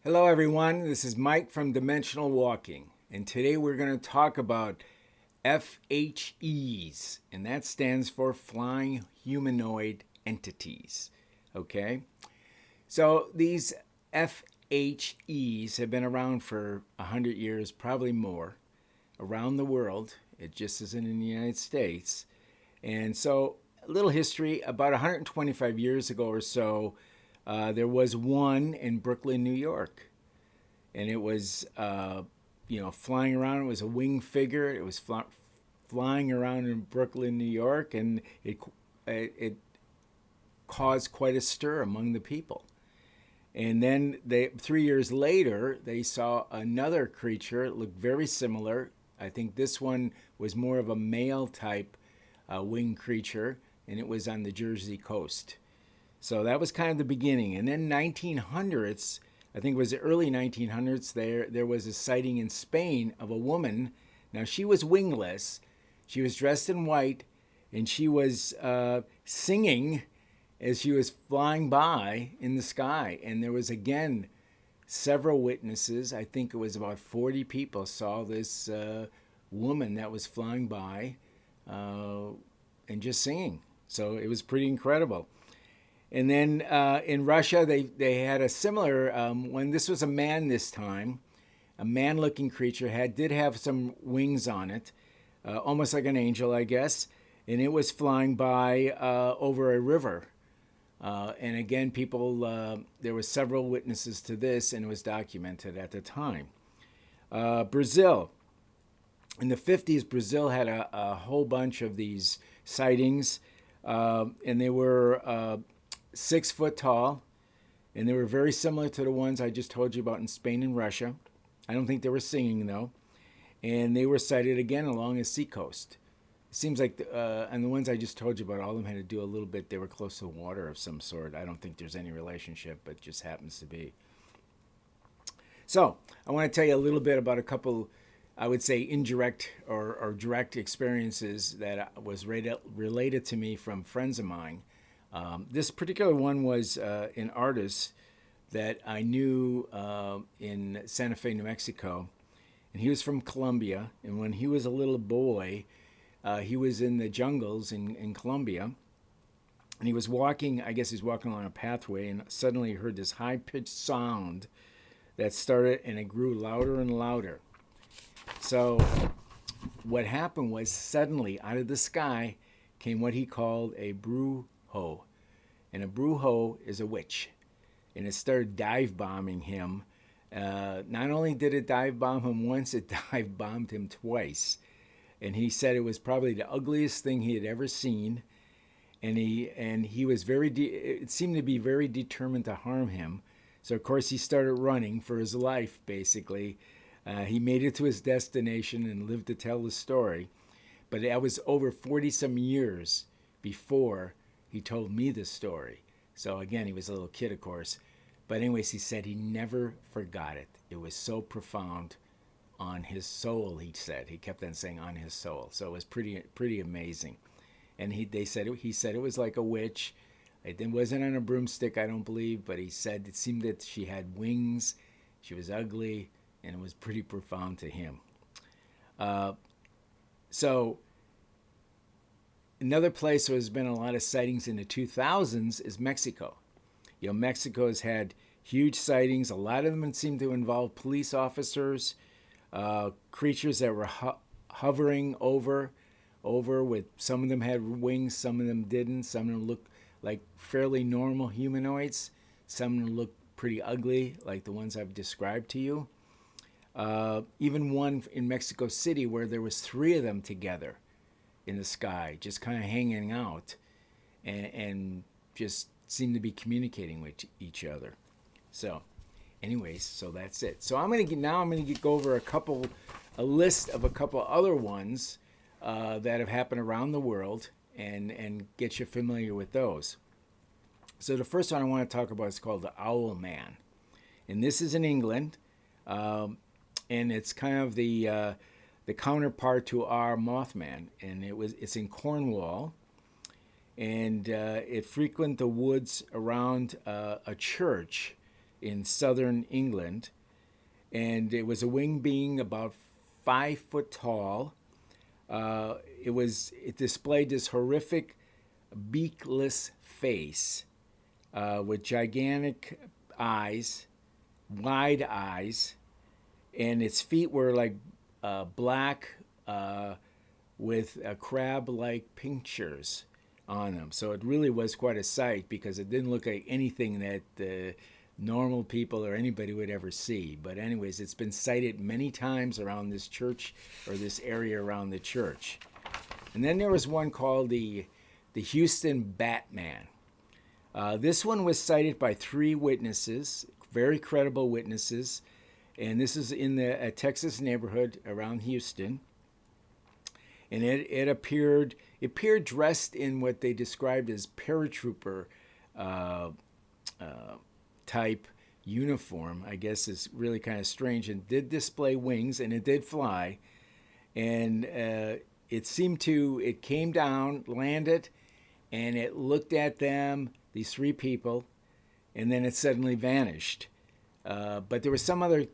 Hello, everyone. This is Mike from Dimensional Walking, and today we're going to talk about FHEs, and that stands for Flying Humanoid Entities. Okay? So these FHEs have been around for 100 years, probably more, around the world. It just isn't in the United States. And so, a little history about 125 years ago or so, there was one in Brooklyn, New York. And it was, flying around. It was a winged figure. It was flying around in Brooklyn, New York, and it caused quite a stir among the people. And then 3 years later, they saw another creature. It looked very similar. I think this one was more of a male type winged creature, and it was on the Jersey coast. So that was kind of the beginning. And then 1900s, I think it was the early 1900s, there was a sighting in Spain of a woman. Now she was wingless. She was dressed in white, and she was singing as she was flying by in the sky. And there was again several witnesses. I think it was about 40 people saw this woman that was flying by and just singing. So it was pretty incredible. And then in Russia, they had a similar one. This was a man this time, a man-looking creature. Did have some wings on it, almost like an angel, I guess. And it was flying by over a river. And again, there were several witnesses to this, and it was documented at the time. Brazil. In the 50s, Brazil had a whole bunch of these sightings, and they were 6 foot tall, and they were very similar to the ones I just told you about in Spain and Russia. I don't think they were singing, though. And they were sighted again along the seacoast. It seems like, and the ones I just told you about, all of them had to do a little bit, they were close to water of some sort. I don't think there's any relationship, but it just happens to be. So, I want to tell you a little bit about a couple, I would say, indirect or direct experiences that was related to me from friends of mine. This particular one was an artist that I knew in Santa Fe, New Mexico, and he was from Colombia. And when he was a little boy, he was in the jungles in Colombia, and he was walking. I guess he's walking along a pathway, and suddenly he heard this high-pitched sound that started, and it grew louder and louder. So what happened was suddenly out of the sky came what he called a brujo. And a brujo is a witch. And it started dive bombing him. Not only did it dive bomb him once, it dive bombed him twice. And he said it was probably the ugliest thing he had ever seen. And he was it seemed to be very determined to harm him. So of course he started running for his life, basically. He made it to his destination and lived to tell the story. But that was over 40 some years before he told me the story. So again, he was a little kid, of course. But anyways, he said he never forgot it. It was so profound on his soul, he said. He kept on saying on his soul. So it was pretty amazing. And he said it was like a witch. It wasn't on a broomstick, I don't believe, but he said it seemed that she had wings, she was ugly, and it was pretty profound to him. So another place where there's been a lot of sightings in the 2000s is Mexico. Mexico has had huge sightings. A lot of them seem to involve police officers, creatures that were hovering over with, some of them had wings, some of them didn't. Some of them looked like fairly normal humanoids. Some of them looked pretty ugly, like the ones I've described to you. Even one in Mexico City where there was 3 of them together in the sky, just kind of hanging out, and just seemed to be communicating with each other. So, anyways, so that's it. So I'm gonna go over a list of a couple other ones that have happened around the world, and get you familiar with those. So the first one I want to talk about is called the Owl Man, and this is in England, and it's kind of the counterpart to our Mothman, and it's in Cornwall, and it frequented the woods around a church in southern England, and it was a winged being about 5 foot tall. It displayed this horrific beakless face with gigantic eyes, wide eyes, and its feet were like black with crab-like punctures on them. So it really was quite a sight because it didn't look like anything that normal people or anybody would ever see. But anyways, it's been sighted many times around this church or this area around the church. And then there was one called the Houston Batman. This one was cited by 3 witnesses, very credible witnesses, and this is in a Texas neighborhood around Houston. And it appeared dressed in what they described as paratrooper type uniform. I guess is really kind of strange, and did display wings, and it did fly, and it came down, landed, and it looked at them, these 3 people, and then it suddenly vanished. But there was some other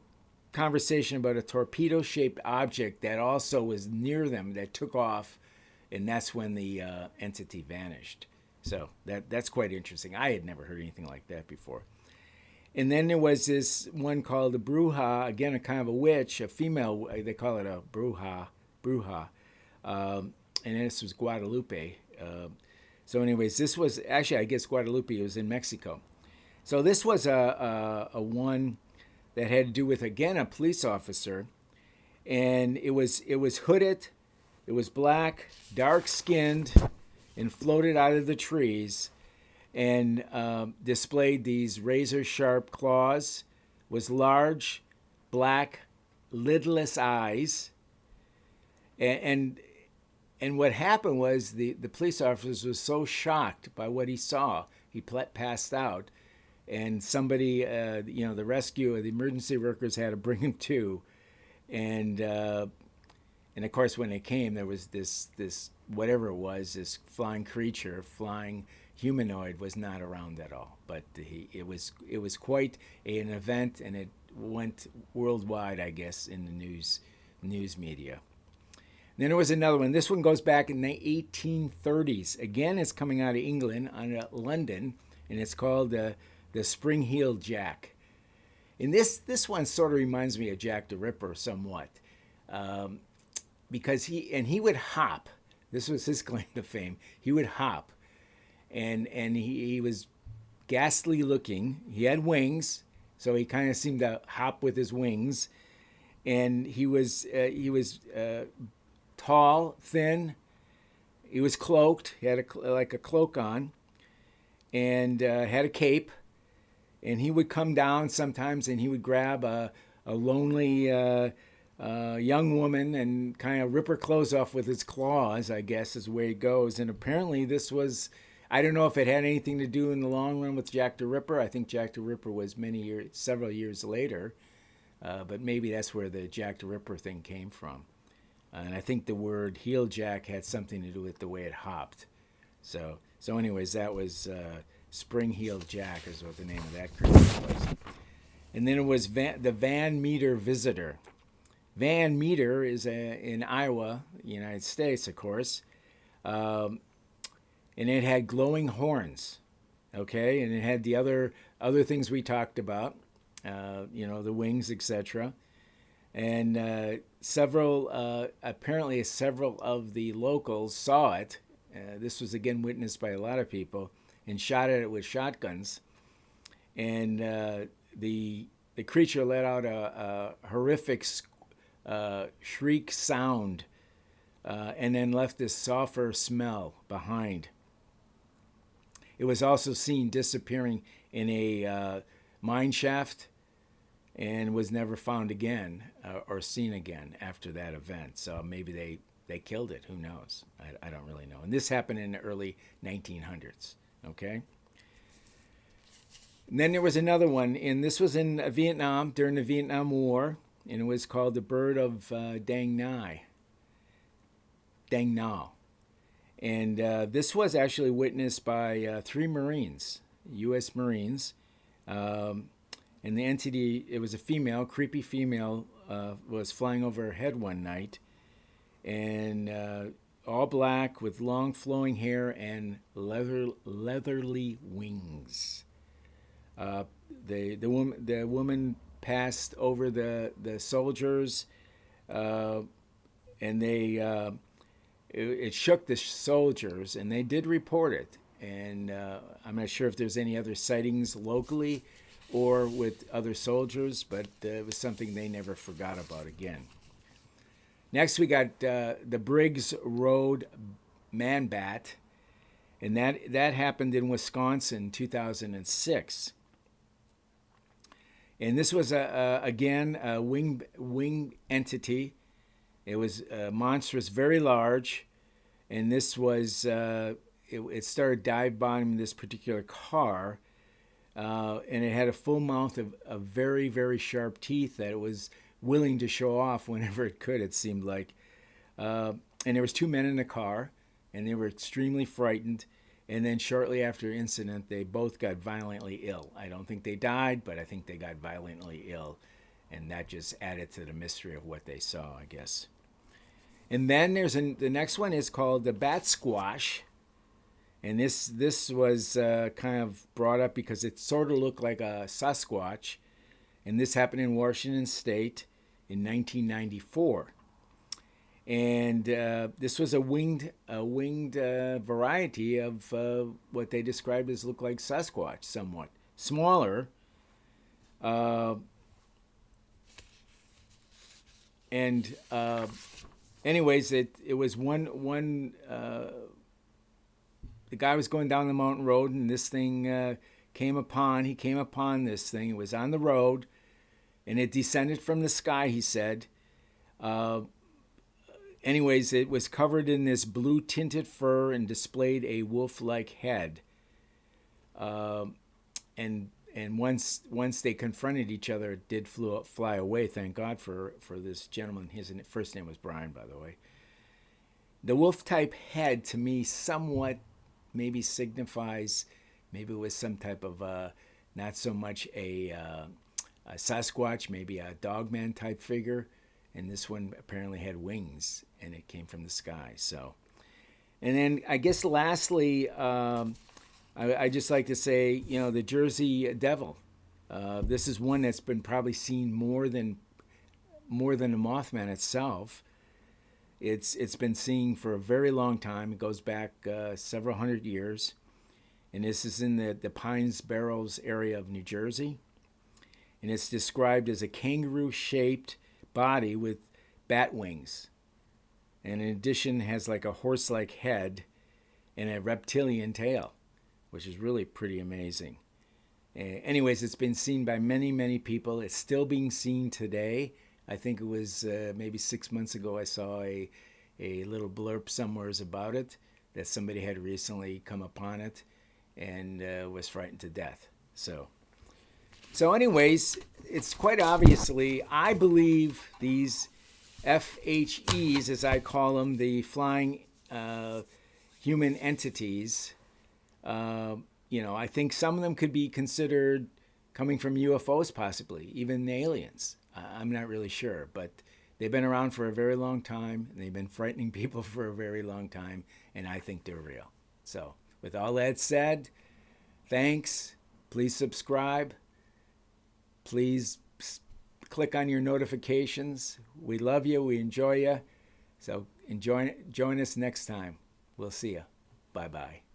conversation about a torpedo-shaped object that also was near them that took off, and that's when the entity vanished. So that's quite interesting. I had never heard anything like that before. And then there was this one called the Bruja, again, a kind of a witch, a female, they call it a Bruja. And this was Guadalupe. So anyways, this was, actually, I guess Guadalupe was in Mexico. So this was a one that had to do with, again, a police officer. And it was hooded, it was black, dark-skinned, and floated out of the trees, and displayed these razor-sharp claws, was large, black, lidless eyes. And what happened was the police officer was so shocked by what he saw, he passed out, and somebody, the rescue or the emergency workers had to bring him to, and of course when they came, there was this whatever it was, this flying creature, flying humanoid, was not around at all. But it was quite an event, and it went worldwide, I guess, in the news media. Then there was another one. This one goes back in the 1830s. Again, it's coming out of England, out of London, and it's called the Spring-Heeled Jack. And this one sort of reminds me of Jack the Ripper somewhat, because he would hop. This was his claim to fame. He would hop, and he was ghastly looking. He had wings, so he kind of seemed to hop with his wings, and he was tall, thin. He was cloaked. He had like a cloak on, and had a cape. And he would come down sometimes, and he would grab a lonely young woman and kind of rip her clothes off with his claws, I guess is the way it goes. And apparently this was, I don't know if it had anything to do in the long run with Jack the Ripper. I think Jack the Ripper was several years later. But maybe that's where the Jack the Ripper thing came from. And I think the word heel jack had something to do with the way it hopped. So anyways, that was Spring-Heeled Jack is what the name of that creature was. And then it was the Van Meter Visitor. Van Meter is in Iowa, United States, of course. And it had glowing horns, okay? And it had the other things we talked about, the wings, etc. And apparently several of the locals saw it. This was again witnessed by a lot of people, and shot at it with shotguns. And the creature let out a horrific shriek sound, and then left this sulfur smell behind. It was also seen disappearing in a mine shaft, and was never found again or seen again after that event. So maybe they killed it. Who knows? I don't really know. And this happened in the early 1900s. Okay. And then there was another one, and this was in Vietnam during the Vietnam War, and it was called the Bird of Dang Nao. And this was actually witnessed by 3 Marines, U.S. Marines. And And the entity, it was a female, creepy female, was flying over her head one night, and all black with long flowing hair and leathery wings. The woman passed over the soldiers, and it shook the soldiers, and they did report it. And I'm not sure if there's any other sightings locally or with other soldiers, but it was something they never forgot about again. Next, we got the Briggs Road man bat, and that happened in Wisconsin, 2006. And this was again a winged entity. It was monstrous, very large, and this was it started dive bombing this particular car, and it had a full mouth of very, very sharp teeth that it was willing to show off whenever it could. It seemed like, and there was two men in the car, and they were extremely frightened. And then shortly after the incident, they both got violently ill. I don't think they died, but I think they got violently ill. And that just added to the mystery of what they saw, I guess. And then the next one is called the Bat Squash. And this was kind of brought up because it sort of looked like a Sasquatch. And this happened in Washington State in 1994. And this was a winged variety of what they described as looked like Sasquatch, somewhat smaller. Anyways, it was one. The guy was going down the mountain road, and this thing he came upon this thing. It was on the road, and it descended from the sky, he said. Anyways, it was covered in this blue tinted fur and displayed a wolf-like head. And once they confronted each other, it did fly away. Thank God for this gentleman. His first name was Brian, by the way. The wolf-type head, to me, somewhat maybe signifies, maybe it was some type of not so much a Sasquatch, maybe a dogman type figure. And this one apparently had wings, and it came from the sky. So, and then I guess lastly, I just like to say, the Jersey Devil. This is one that's been probably seen more than the Mothman itself. It's been seen for a very long time. It goes back several hundred years, and this is in the Pines Barrens area of New Jersey, and it's described as a kangaroo-shaped body with bat wings, and in addition has like a horse-like head and a reptilian tail, which is really pretty amazing. Anyways, it's been seen by many people. It's still being seen today. I think it was maybe 6 months ago I saw a little blurb somewhere about it, that somebody had recently come upon it and was frightened to death. So anyways, it's quite obviously, I believe these FHEs, as I call them, the flying human entities, I think some of them could be considered coming from UFOs, possibly, even aliens. I'm not really sure, but they've been around for a very long time, and they've been frightening people for a very long time, and I think they're real. So with all that said, thanks. Please subscribe. Please click on your notifications. We love you. We enjoy you. So join us next time. We'll see you. Bye-bye.